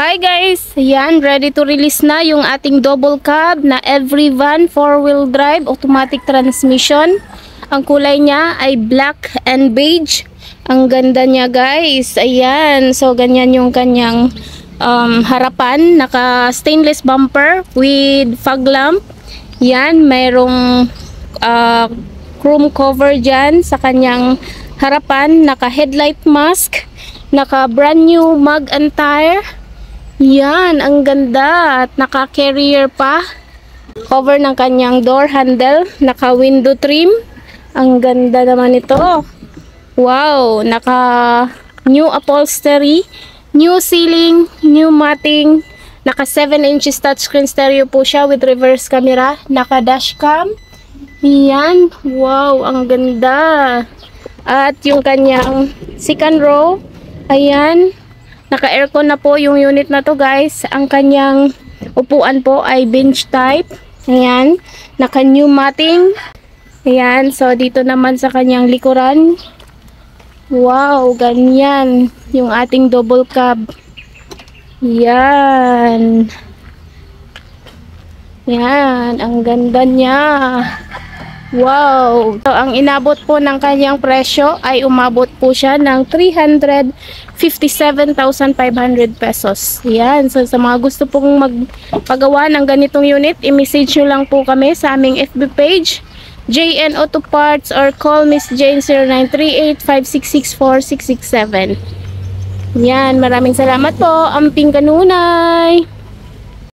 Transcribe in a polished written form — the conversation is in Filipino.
Hi guys! Yan, ready to release na yung ating double cab na every van 4-wheel drive automatic transmission. Ang kulay niya ay black and beige. Ang ganda niya guys. Ayan, so ganyan yung kanyang harapan. Naka stainless bumper with fog lamp. Yan, mayroong chrome cover dyan sa kanyang harapan. Naka headlight mask. Naka brand new mag and tire. Yan, ang ganda. At naka-carrier pa. Cover ng kanyang door handle. Naka-window trim. Ang ganda naman ito. Wow, naka-new upholstery. New ceiling. New matting. Naka 7 inches touchscreen stereo po siya with reverse camera. Naka-dashcam. Yan. Wow, ang ganda. At yung kanyang second row. Ayan. Naka-aircon na po yung unit na to guys. Ang kanyang upuan po ay bench type. Ayan. Naka-new matting. Ayan. So, dito naman sa kanyang likuran. Wow, ganyan. Yung ating double cab. Yan. Yan. Ang ganda niya. Wow! So, ang inabot po ng kanyang presyo ay umabot po siya ng 357,500 pesos. Yan. So, sa mga gusto pong magpagawa ng ganitong unit, i-message nyo lang po kami sa aming FB page, JN Auto Parts, or call Miss Jane 0938-5664667. Yan. Maraming salamat po. Amping kanunay!